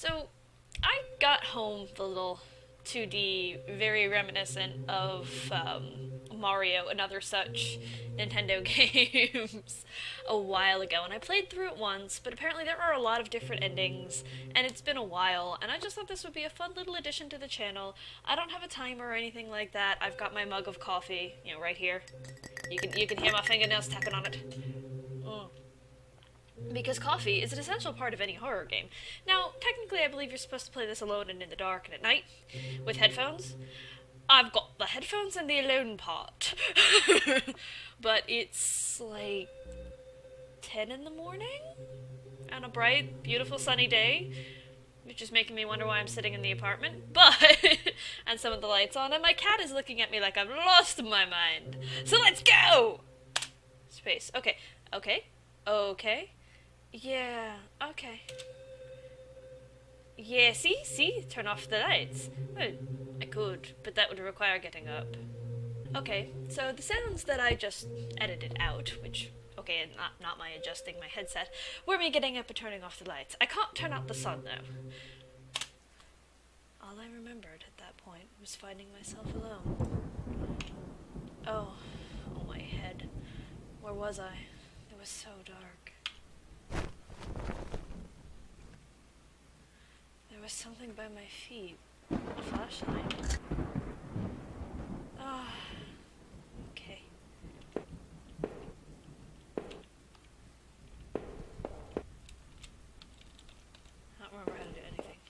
So, I got home a little 2D, very reminiscent of Mario and other such Nintendo games a while ago, and I played through it once, but apparently there are a lot of different endings, and it's been a while, and I just thought this would be a fun little addition to the channel. I don't have a timer or anything like that. I've got my mug of coffee, right here. You can hear my fingernails tapping on it. Mm. Because coffee is an essential part of any horror game. Now, technically, I believe you're supposed to play this alone and in the dark and at night with headphones. I've got the headphones and the alone part. But it's like 10 in the morning on a bright, beautiful, sunny day, which is making me wonder why I'm sitting in the apartment. But, and some of the lights on, and my cat is looking at me like I've lost my mind. So let's go! Space. Okay. Okay. Okay. Yeah, okay. Yeah, see? Turn off the lights. Well, I could, but that would require getting up. Okay, so the sounds that I just edited out, which, okay, not my adjusting my headset, were me getting up and turning off the lights. I can't turn out the sun, though. All I remembered at that point was finding myself alone. Oh, my head. Where was I? It was so dark. There was something by my feet. A flashlight. Ah, okay. I don't remember how to do anything.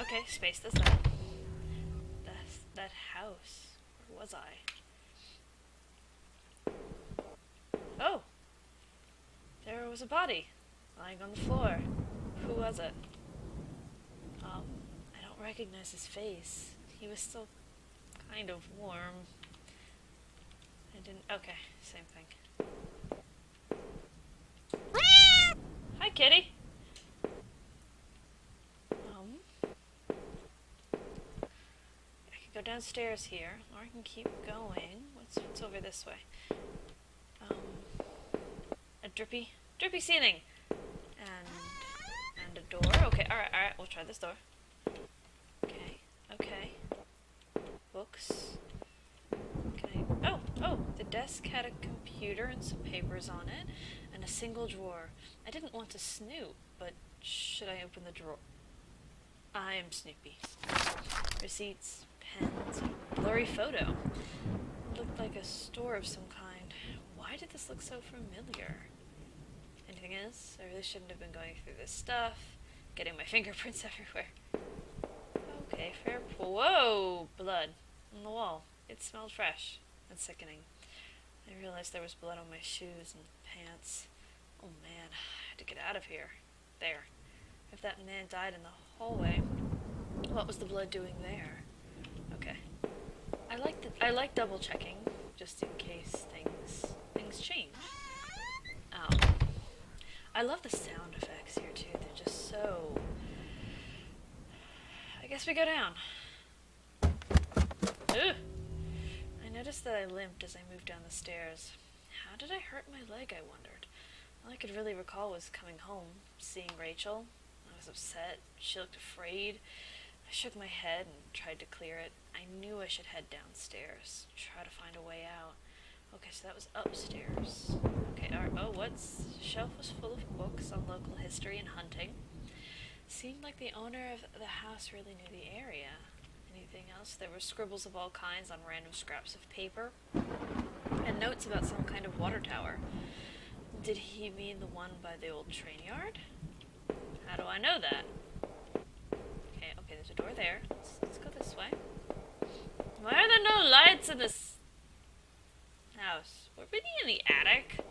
Okay, space this out. That house. Where was I? Oh! There was a body lying on the floor. Who was it? I don't recognize his face. He was still kind of warm. I didn't. Okay, same thing. Hi, kitty! I could go downstairs here, or I can keep going. What's over this way? A drippy ceiling! And a door. Okay, alright, we'll try this door. Okay. Books. Okay. Oh, the desk had a computer and some papers on it, and a single drawer. I didn't want to snoop, but should I open the drawer? I am Snoopy. Receipts, pens, a blurry photo. It looked like a store of some kind. Why did this look so familiar? Anything else? I really shouldn't have been going through this stuff. Getting my fingerprints everywhere. Okay, fair. Whoa! Blood on the wall. It smelled fresh and sickening. I realized there was blood on my shoes and pants. Oh man, I had to get out of here. There. If that man died in the hallway, what was the blood doing there? Okay. I like double checking, just in case things change. I love the sound effects here too. They're just so... I guess we go down. Ugh. I noticed that I limped as I moved down the stairs. How did I hurt my leg, I wondered. All I could really recall was coming home, seeing Rachel. I was upset. She looked afraid. I shook my head and tried to clear it. I knew I should head downstairs, try to find a way out. Okay, so that was upstairs. Okay, alright. Oh, what's... The shelf was full of books on local history and hunting. Seemed like the owner of the house really knew the area. Anything else? There were scribbles of all kinds on random scraps of paper, and notes about some kind of water tower. Did he mean the one by the old train yard? How do I know that? Okay, there's a door there. Let's go this way. Why are there no lights in this house? Were we in the attic?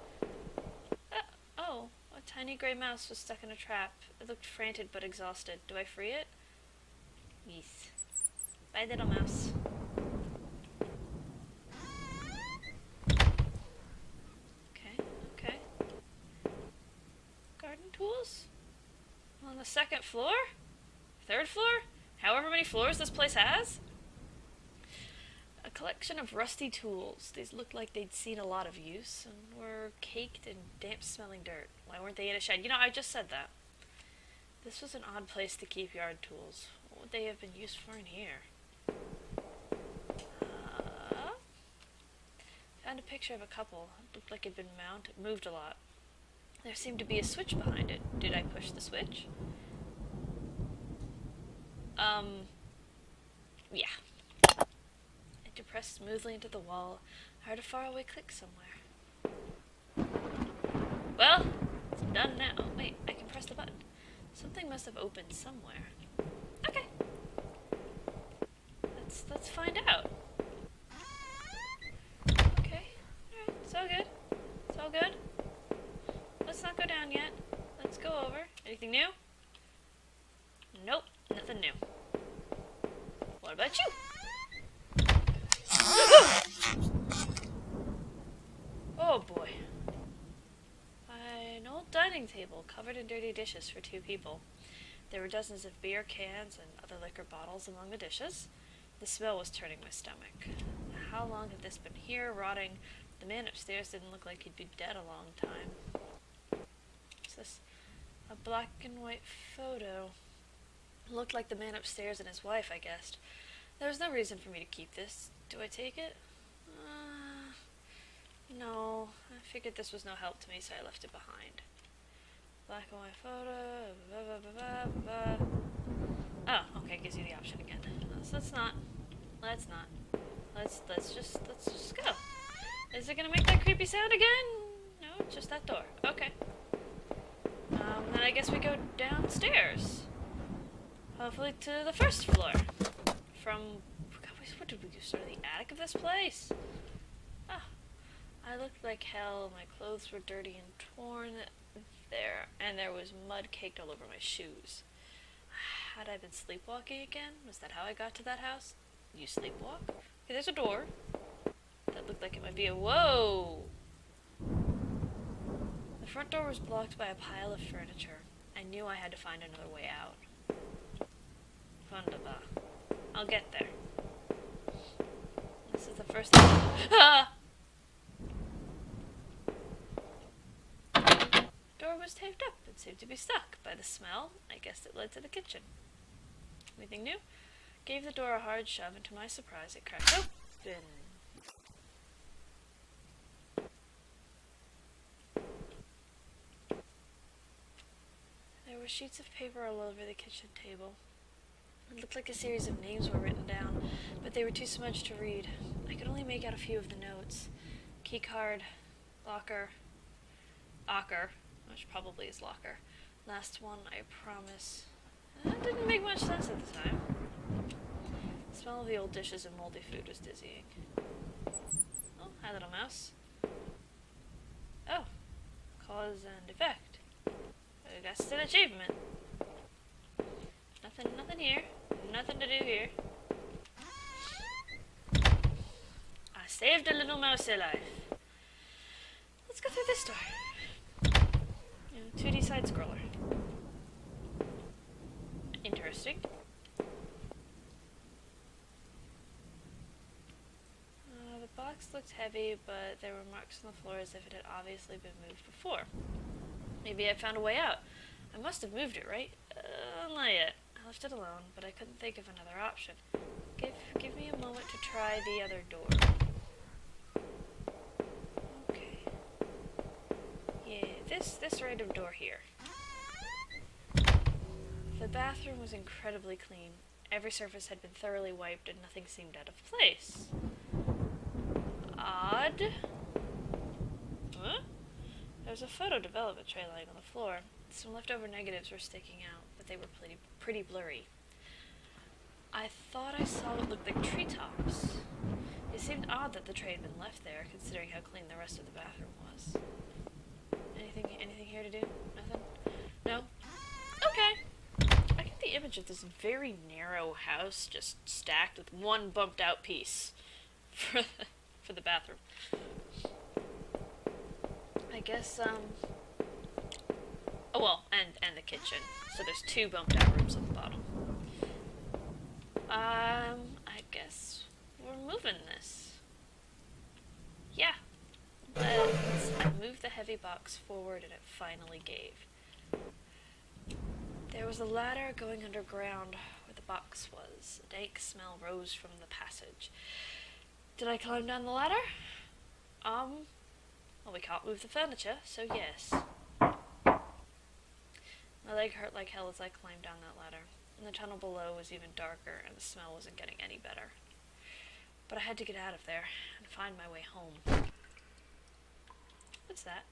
Oh, a tiny gray mouse was stuck in a trap. It looked frantic but exhausted. Do I free it? Yes. Bye, little mouse. Okay. Garden tools? On the second floor? Third floor? However many floors this place has? A collection of rusty tools. These looked like they'd seen a lot of use and were caked in damp-smelling dirt. Why weren't they in a shed? I just said that. This was an odd place to keep yard tools. What would they have been used for in here? Found a picture of a couple. It looked like it had been moved a lot. There seemed to be a switch behind it. Did I push the switch? Yeah. It depressed smoothly into the wall. I heard a faraway click somewhere. Well, it's done now. Wait, I can press the button. Something must have opened somewhere. Okay. Let's find out. Okay. Alright, it's all good. It's all good. Let's not go down yet. Let's go over. Anything new? Nope, nothing new. What about you? Oh boy. An old dining table covered in dirty dishes for 2 people. There were dozens of beer cans and other liquor bottles among the dishes. The smell was turning my stomach. How long had this been here, rotting? The man upstairs didn't look like he'd been dead a long time. What's this? A black and white photo. It looked like the man upstairs and his wife, I guessed. There was no reason for me to keep this. Do I take it? No. I figured this was no help to me, so I left it behind. Black and white photo. Oh, okay, gives you the option again. So let's not. Let's just go. Is it gonna make that creepy sound again? No, just that door. Okay. Then I guess we go downstairs. Hopefully to the first floor. What did we do? Sort of the attic of this place? Ah, I looked like hell. My clothes were dirty and torn. There was mud caked all over my shoes. Had I been sleepwalking again? Was that how I got to that house? You sleepwalk? Okay, there's a door. That looked like it might be a... Whoa! The front door was blocked by a pile of furniture. I knew I had to find another way out. Wunderbar. I'll get there. This is the first thing. Ah! Door was taped up. It seemed to be stuck. By the smell, I guessed it led to the kitchen. Anything new? Gave the door a hard shove, and to my surprise, it cracked open. There were sheets of paper all over the kitchen table. It looked like a series of names were written down, but they were too smudged to read. I could only make out a few of the notes. Keycard, locker, Ocker, which probably is locker. Last one, I promise. That didn't make much sense at the time. The smell of the old dishes and moldy food was dizzying. Oh, hi little mouse. Oh, cause and effect. That's an achievement. Nothing here. Nothing to do here. I saved a little mouse alive. Let's go through this door. 2D side scroller. Interesting. The box looked heavy, but there were marks on the floor as if it had obviously been moved before. Maybe I found a way out. I must have moved it, right? Not yet. I left it alone, but I couldn't think of another option. Give me a moment to try the other door. Okay. Yeah, this random door here. The bathroom was incredibly clean. Every surface had been thoroughly wiped and nothing seemed out of place. Odd. Huh? There was a photo development tray lying on the floor. Some leftover negatives were sticking out, but they were pretty blurry. I thought I saw what looked like treetops. It seemed odd that the tray had been left there, considering how clean the rest of the bathroom was. Anything here to do? Nothing? No? Okay. I get the image of this very narrow house just stacked with one bumped out piece for the bathroom. I guess, oh well, and the kitchen. So there's 2 bumped out rooms at the bottom. I guess we're moving this. Yeah. I moved the heavy box forward and it finally gave. There was a ladder going underground where the box was. A dank smell rose from the passage. Did I climb down the ladder? Well, we can't move the furniture, so yes. My leg hurt like hell as I climbed down that ladder, and the tunnel below was even darker, and the smell wasn't getting any better. But I had to get out of there and find my way home. What's that?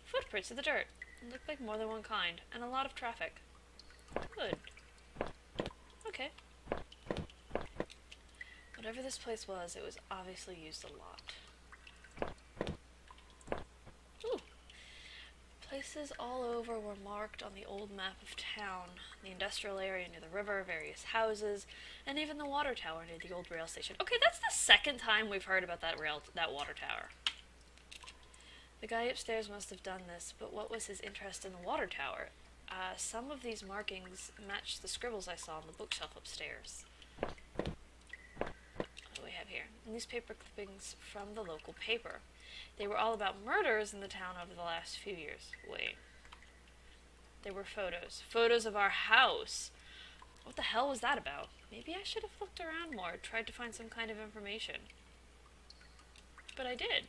Footprints in the dirt. It looked like more than one kind, and a lot of traffic. Good. Okay. Whatever this place was, it was obviously used a lot. Ooh. Places all over were marked on the old map of town. The industrial area near the river, various houses, and even the water tower near the old rail station. Okay, that's the second time we've heard about that water tower. The guy upstairs must have done this, but what was his interest in the water tower? Some of these markings matched the scribbles I saw on the bookshelf upstairs. What do we have here? Newspaper clippings from the local paper. They were all about murders in the town over the last few years. Wait. There were photos. Photos of our house. What the hell was that about? Maybe I should have looked around more, tried to find some kind of information. But I did.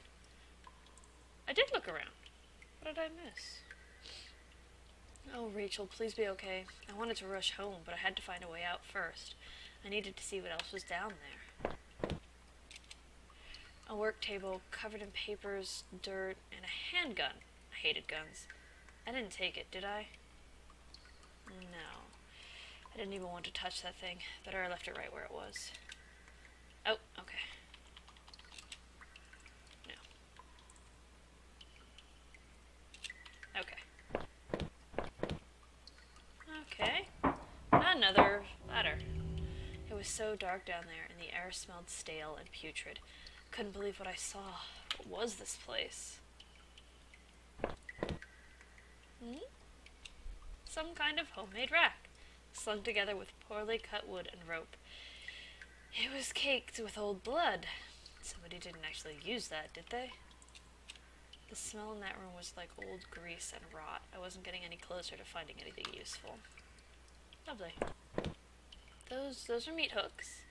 I did look around. What did I miss? Oh, Rachel, please be okay. I wanted to rush home, but I had to find a way out first. I needed to see what else was down there. A work table covered in papers, dirt, and a handgun. I hated guns. I didn't take it, did I? No. I didn't even want to touch that thing. Better I left it right where it was. Oh, okay. No. Okay. Okay. Another ladder. It was so dark down there, and the air smelled stale and putrid. Couldn't believe what I saw. What was this place? Some kind of homemade rack, slung together with poorly cut wood and rope. It was caked with old blood. Somebody didn't actually use that, did they? The smell in that room was like old grease and rot. I wasn't getting any closer to finding anything useful. Lovely. Those are meat hooks.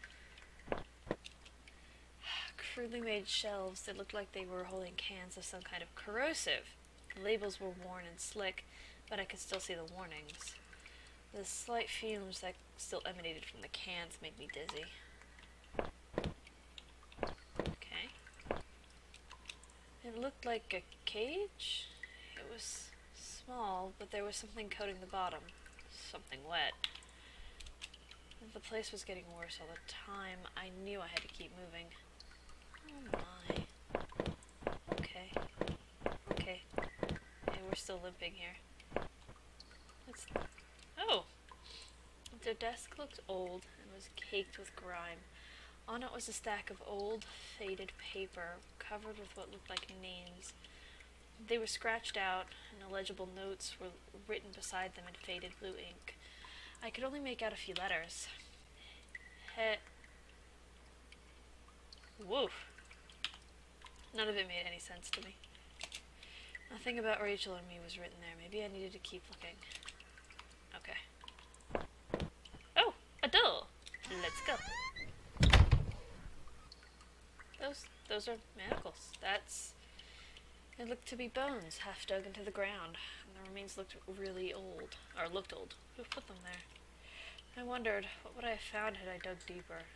Crudely made shelves that looked like they were holding cans of some kind of corrosive. The labels were worn and slick, but I could still see the warnings. The slight fumes that still emanated from the cans made me dizzy. Okay. It looked like a cage. It was small, but there was something coating the bottom. Something wet. The place was getting worse all the time. I knew I had to keep moving. Oh my. Okay. Okay. Okay, we're still limping here. Oh! The desk looked old and was caked with grime. On it was a stack of old, faded paper, covered with what looked like names. They were scratched out, and illegible notes were written beside them in faded blue ink. I could only make out a few letters. Woof. None of it made any sense to me. Nothing about Rachel and me was written there. Maybe I needed to keep looking. Okay. Oh, a door. Let's go. Those are manacles. They looked to be bones, half dug into the ground, and the remains looked really old, or looked old. Who put them there? I wondered, what would I have found had I dug deeper?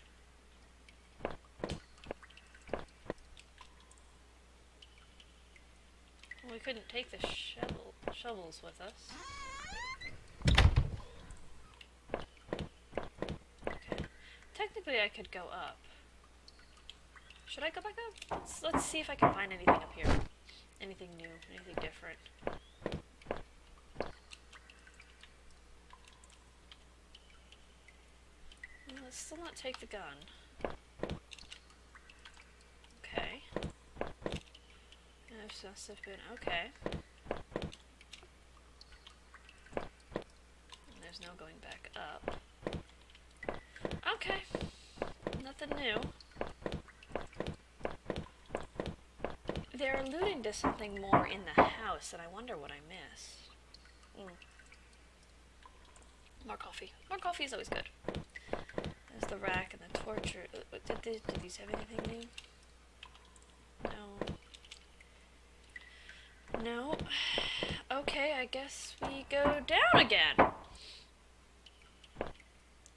Well, we couldn't take the shovels with us. Okay. Technically, I could go up. Should I go back up? Let's see if I can find anything up here. Anything new, anything different. Well, let's still not take the gun. Okay. Must have been okay. And there's no going back up. Okay. Nothing new. They're alluding to something more in the house, and I wonder what I missed. More coffee. More coffee is always good. There's the rack and the torture. Did these have anything new? No. No. Okay, I guess we go down again.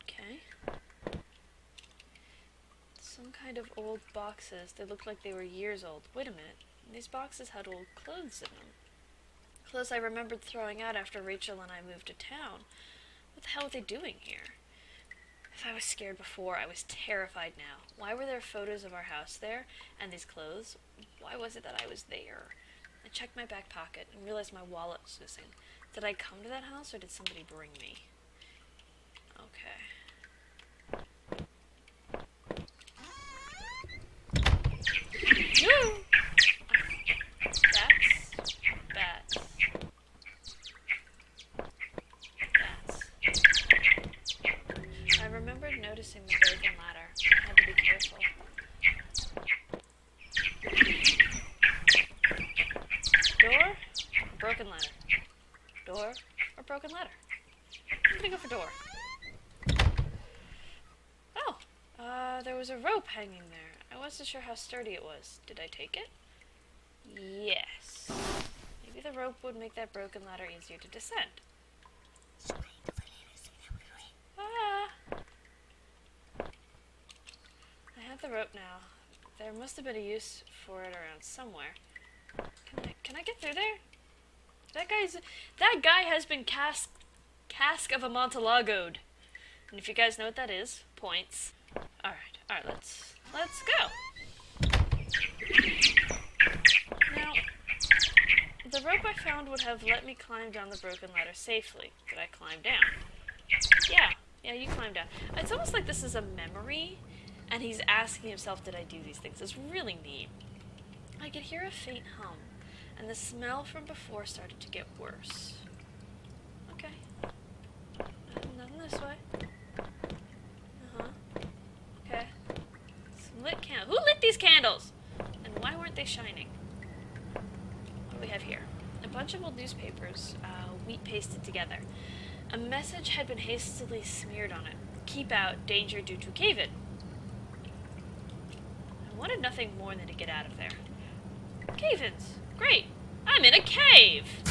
Okay. Some kind of old boxes. They look like they were years old. Wait a minute. These boxes had old clothes in them. Clothes I remembered throwing out after Rachel and I moved to town. What the hell were they doing here? If I was scared before, I was terrified now. Why were there photos of our house there, and these clothes? Why was it that I was there? I checked my back pocket and realized my wallet was missing. Did I come to that house, or did somebody bring me? Okay. Woo! Bats. I remembered noticing the broken ladder. I had to be careful. Door? Broken ladder. Door or broken ladder? I'm gonna go for door. Oh! There was a rope hanging there. I wasn't sure how sturdy it was. Did I take it? Yes. Maybe the rope would make that broken ladder easier to descend. Ah! I have the rope now. There must have been a use for it around somewhere. Can I get through there? That guy has been cask of Amontalago'd. And if you guys know what that is, points. Alright, let's go. Now, the rope I found would have let me climb down the broken ladder safely. Did I climb down? Yeah, you climb down. It's almost like this is a memory, and he's asking himself, did I do these things? It's really neat. I could hear a faint hum, and the smell from before started to get worse. Okay. Nothing this way. Okay. Some lit candles. Who lit these candles? And why weren't they shining? What do we have here? A bunch of old newspapers, wheat pasted together. A message had been hastily smeared on it. Keep out, danger due to cave-in. I wanted nothing more than to get out of there. Cave-ins! Great! I'm in a cave!